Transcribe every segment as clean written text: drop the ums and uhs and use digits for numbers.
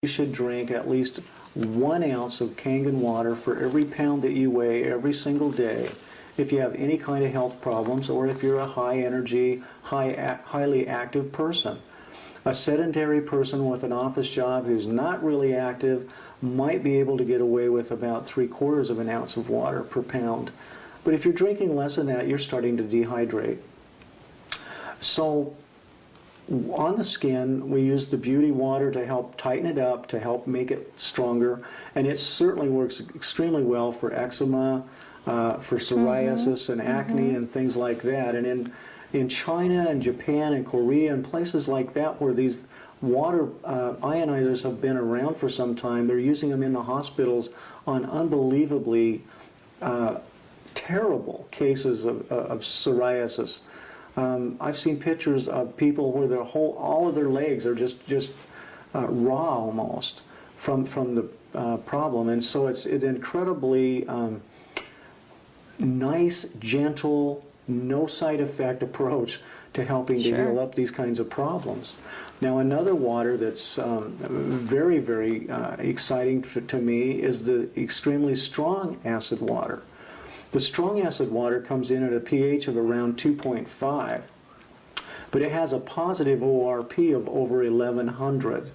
You should drink at least 1 ounce of Kangen water for every pound that you weigh every single day if you have any kind of health problems or if you're a high energy, highly active person. A sedentary person with an office job who's not really active might be able to get away with about 3/4 of an ounce of water per pound. But if you're drinking less than that, you're starting to dehydrate. So on the skin, we use the beauty water to help tighten it up, to help make it stronger, and it certainly works extremely well for eczema, for psoriasis and acne and things like that. And in China and Japan and Korea and places like that where these water ionizers have been around for some time, they're using them in the hospitals on unbelievably terrible cases of psoriasis. I've seen pictures of people where all of their legs are just raw almost from the problem, and so it's an incredibly nice, gentle, no side effect approach to helping to heal up these kinds of problems. Now, another water that's very, very exciting to me is the extremely strong acid water. The strong acid water comes in at a pH of around 2.5, but it has a positive ORP of over 1100.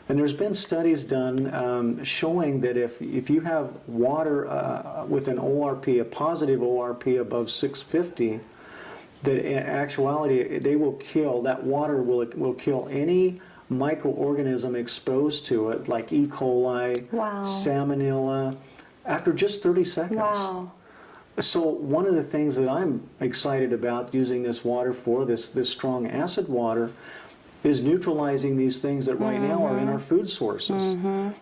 And there's been studies done showing that if you have water with an ORP, a positive ORP above 650, that in actuality that water will kill any microorganism exposed to it, like E. coli, salmonella, after just 30 seconds. Wow. So one of the things that I'm excited about using this water for, this strong acid water, is neutralizing these things that right now are in our food sources.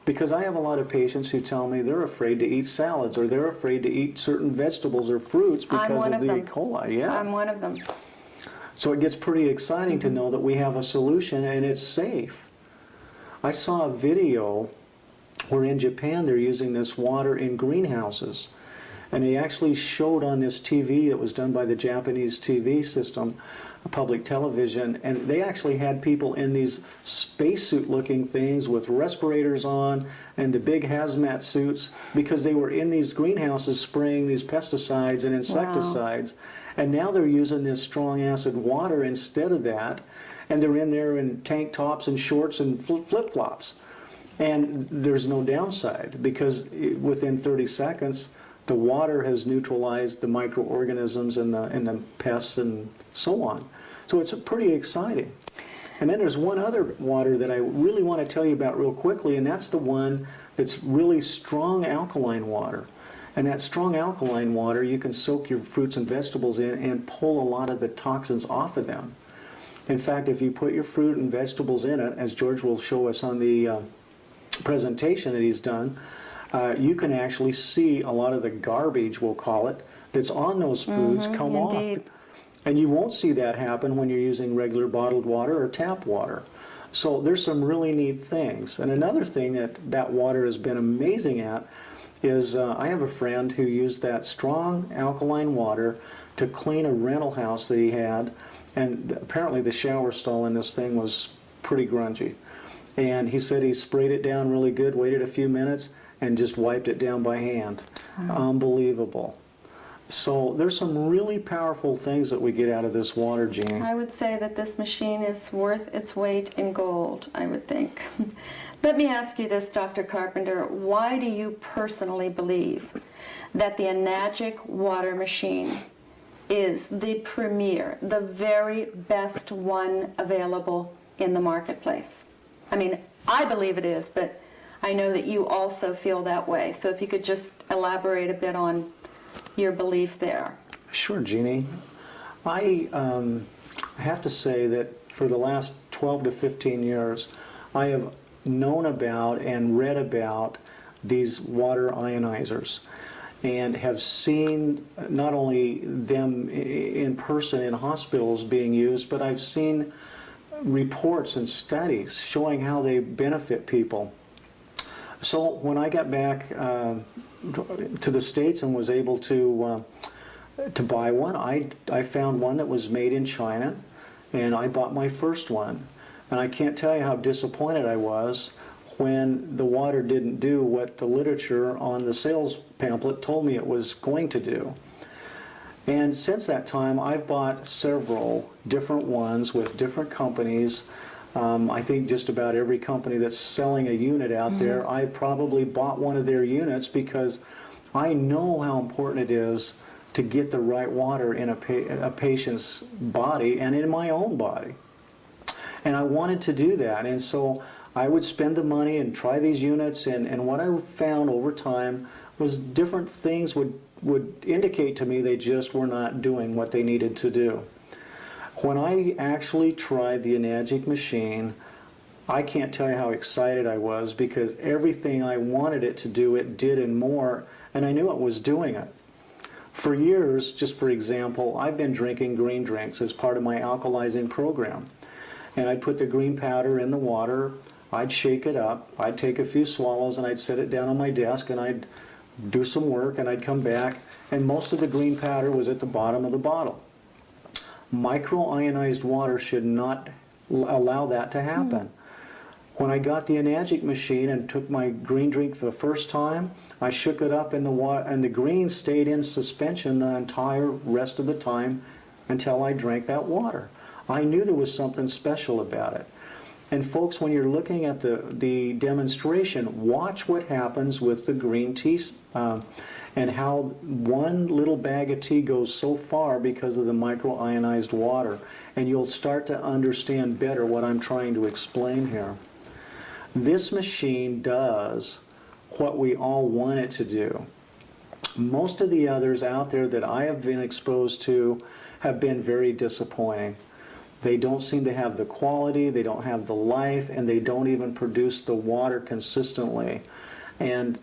Because I have a lot of patients who tell me they're afraid to eat salads or they're afraid to eat certain vegetables or fruits because of the E. coli. Yeah. I'm one of them. So it gets pretty exciting to know that we have a solution and it's safe. I saw a video where in Japan they're using this water in greenhouses. And they actually showed on this TV that was done by the Japanese TV system, public television, and they actually had people in these spacesuit-looking things with respirators on and the big hazmat suits because they were in these greenhouses spraying these pesticides and insecticides. And now they're using this strong acid water instead of that, and they're in there in tank tops and shorts and flip-flops. And there's no downside because within 30 seconds, the water has neutralized the microorganisms and the pests and so on. So it's pretty exciting. And then there's one other water that I really want to tell you about real quickly, and that's the one that's really strong alkaline water. And that strong alkaline water, you can soak your fruits and vegetables in and pull a lot of the toxins off of them. In fact, if you put your fruit and vegetables in it, as George will show us on the presentation that he's done, you can actually see a lot of the garbage, we'll call it, that's on those foods come off. And you won't see that happen when you're using regular bottled water or tap water. So there's some really neat things. And another thing that water has been amazing at is I have a friend who used that strong alkaline water to clean a rental house that he had, and apparently the shower stall in this thing was pretty grungy. And he said he sprayed it down really good, waited a few minutes, and just wiped it down by hand. Unbelievable. So there's some really powerful things that we get out of this water, Jeannie. I would say that this machine is worth its weight in gold, I would think. Let me ask you this, Dr. Carpenter. Why do you personally believe that the Enagic water machine is the premier, the very best one available in the marketplace? I mean, I believe it is, but I know that you also feel that way. So if you could just elaborate a bit on your belief there. Sure, Jeannie. I have to say that for the last 12 to 15 years, I have known about and read about these water ionizers and have seen not only them in person in hospitals being used, but I've seen reports and studies showing how they benefit people. So when I got back to the States and was able to buy one, I found one that was made in China, and I bought my first one. And I can't tell you how disappointed I was when the water didn't do what the literature on the sales pamphlet told me it was going to do. And since that time, I've bought several different ones with different companies. I think just about every company that's selling a unit out there, I probably bought one of their units because I know how important it is to get the right water in a patient's body and in my own body. And I wanted to do that, and so I would spend the money and try these units, and what I found over time was different things would indicate to me they just were not doing what they needed to do. When I actually tried the Enagic machine, I can't tell you how excited I was, because everything I wanted it to do, it did and more, and I knew it was doing it. For years, just for example, I've been drinking green drinks as part of my alkalizing program. And I'd put the green powder in the water, I'd shake it up, I'd take a few swallows, and I'd set it down on my desk, and I'd do some work, and I'd come back, and most of the green powder was at the bottom of the bottle. Micro-ionized water should not allow that to happen. When I got the Enagic machine and took my green drink the first time, I shook it up in the water, and the green stayed in suspension the entire rest of the time until I drank that water. I knew there was something special about it. And folks, when you're looking at the demonstration, watch what happens with the green tea and how one little bag of tea goes so far because of the micro-ionized water. And you'll start to understand better what I'm trying to explain here. This machine does what we all want it to do. Most of the others out there that I have been exposed to have been very disappointing. They don't seem to have the quality, they don't have the life, and they don't even produce the water consistently. And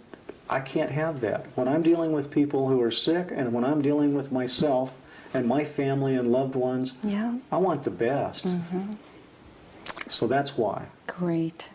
I can't have that. When I'm dealing with people who are sick, and when I'm dealing with myself and my family and loved ones, I want the best. So that's why. Great.